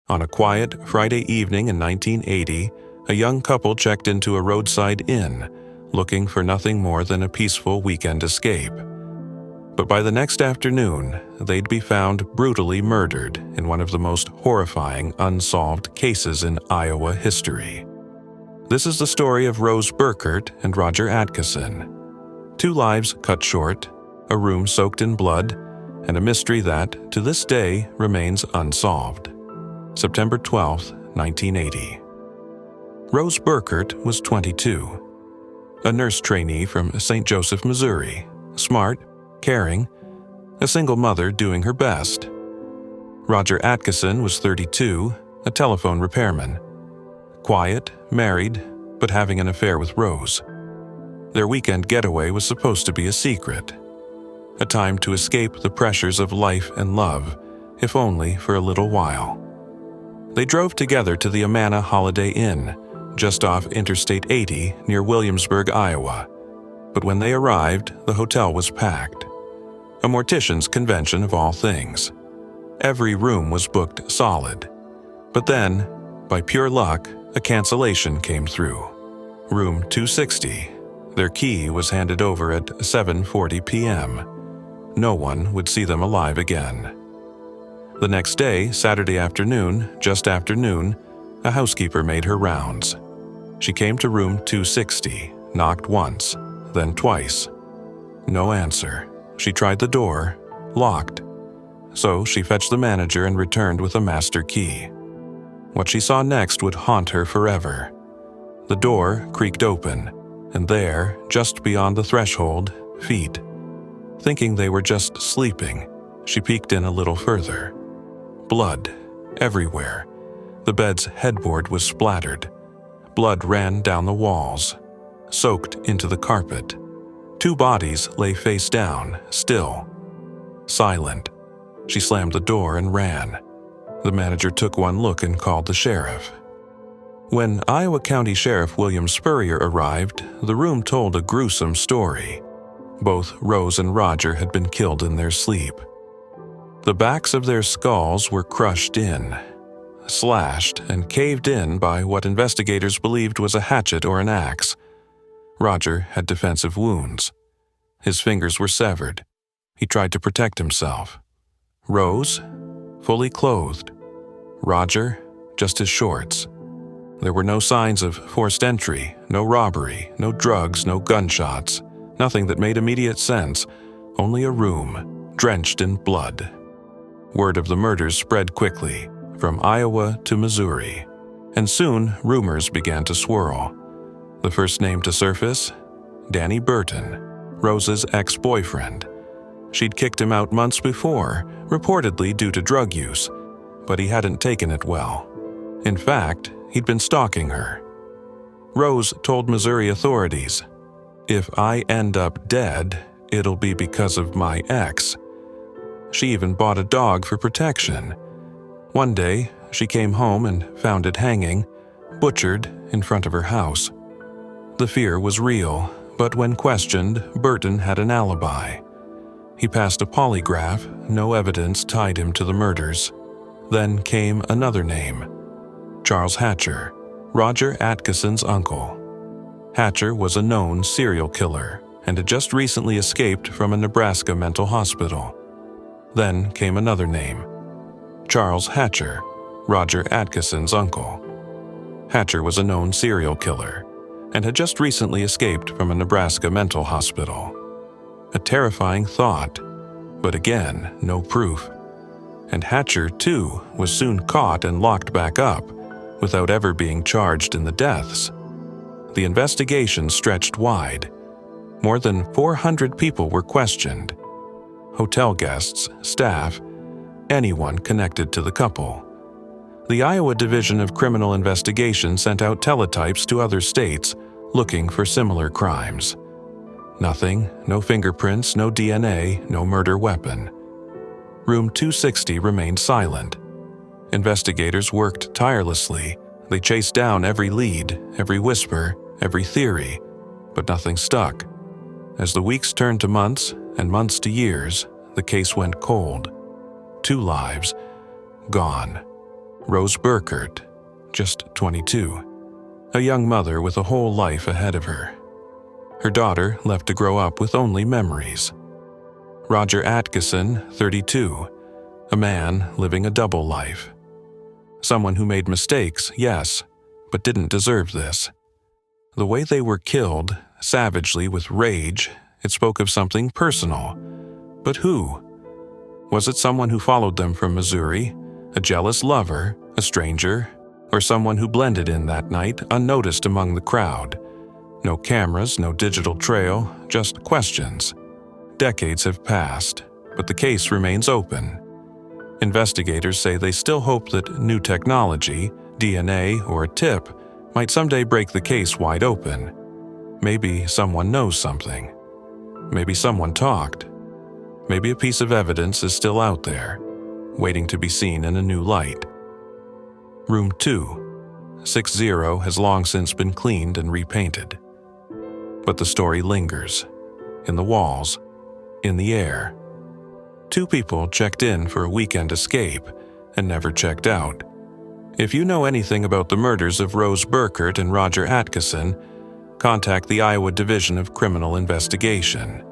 On a quiet Friday evening in 1980, a young couple checked into a roadside inn, looking for nothing more than a peaceful weekend escape. But by the next afternoon, they'd be found brutally murdered in one of the most horrifying unsolved cases in Iowa history. This is the story of Rose Burkert and Roger Atkison. 2 lives cut short, a room soaked in blood, and a mystery that, to this day, remains unsolved. September 12, 1980. Rose Burkert was 22. A nurse trainee from St. Joseph, Missouri. Smart, caring, a single mother doing her best. Roger Atkison was 32, a telephone repairman. Quiet, married, but having an affair with Rose. Their weekend getaway was supposed to be a secret. A time to escape the pressures of life and love, if only for a little while. They drove together to the Amana Holiday Inn, just off Interstate 80 near Williamsburg, Iowa. But when they arrived, the hotel was packed. A mortician's convention of all things. Every room was booked solid. But then, by pure luck, a cancellation came through. Room 260. Their key was handed over at 7:40 p.m. No one would see them alive again. The next day, Saturday afternoon, just after noon, a housekeeper made her rounds. She came to room 260, knocked once, then twice. No answer. She tried the door, locked. So she fetched the manager and returned with a master key. What she saw next would haunt her forever. The door creaked open, and there, just beyond the threshold, feet. Thinking they were just sleeping, she peeked in a little further. Blood, everywhere. The bed's headboard was splattered. Blood ran down the walls, soaked into the carpet. 2 bodies lay face down, still. Silent. She slammed the door and ran. The manager took one look and called the sheriff. When Iowa County Sheriff William Spurrier arrived, the room told a gruesome story. Both Rose and Roger had been killed in their sleep. The backs of their skulls were crushed in, slashed and caved in by what investigators believed was a hatchet or an axe. Roger had defensive wounds. His fingers were severed. He tried to protect himself. Rose, fully clothed. Roger, just his shorts. There were no signs of forced entry, no robbery, no drugs, no gunshots. Nothing that made immediate sense, only a room, drenched in blood. Word of the murders spread quickly, from Iowa to Missouri, and soon rumors began to swirl. The first name to surface? Danny Burton, Rose's ex-boyfriend. She'd kicked him out months before, reportedly due to drug use, but he hadn't taken it well. In fact, he'd been stalking her. Rose told Missouri authorities, "If I end up dead, it'll be because of my ex." She even bought a dog for protection. One day, she came home and found it hanging, butchered, in front of her house. The fear was real, but when questioned, Burton had an alibi. He passed a polygraph, no evidence tied him to the murders. Then came another name, Charles Hatcher, Roger Atkison's uncle. Hatcher was a known serial killer and had just recently escaped from a Nebraska mental hospital. Then came another name, Charles Hatcher, Roger Atkison's uncle. Hatcher was a known serial killer and had just recently escaped from a Nebraska mental hospital. A terrifying thought, but again, no proof. And Hatcher, too, was soon caught and locked back up, without ever being charged in the deaths. The investigation stretched wide. More than 400 people were questioned. Hotel guests, staff, anyone connected to the couple. The Iowa Division of Criminal Investigation sent out teletypes to other states looking for similar crimes. Nothing, no fingerprints, no DNA, no murder weapon. Room 260 remained silent. Investigators worked tirelessly. They chased down every lead, every whisper, every theory, but nothing stuck. As the weeks turned to months and months to years, the case went cold. 2 lives, gone. Rose Burkert, just 22, a young mother with a whole life ahead of her. Her daughter left to grow up with only memories. Roger Atkison, 32, a man living a double life. Someone who made mistakes, yes, but didn't deserve this. The way they were killed, savagely with rage, it spoke of something personal. But who? Was it someone who followed them from Missouri, a jealous lover, a stranger, or someone who blended in that night unnoticed among the crowd? No cameras, no digital trail, just questions. Decades have passed, but the case remains open. Investigators say they still hope that new technology, DNA, or a tip might someday break the case wide open. Maybe someone knows something. Maybe someone talked. Maybe a piece of evidence is still out there, waiting to be seen in a new light. Room 260 has long since been cleaned and repainted. But the story lingers, in the walls, in the air. 2 people checked in for a weekend escape and never checked out. If you know anything about the murders of Rose Burkert and Roger Atkison, contact the Iowa Division of Criminal Investigation.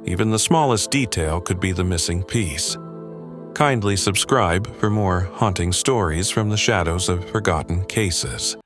Even the smallest detail could be the missing piece. Kindly subscribe for more haunting stories from the shadows of forgotten cases.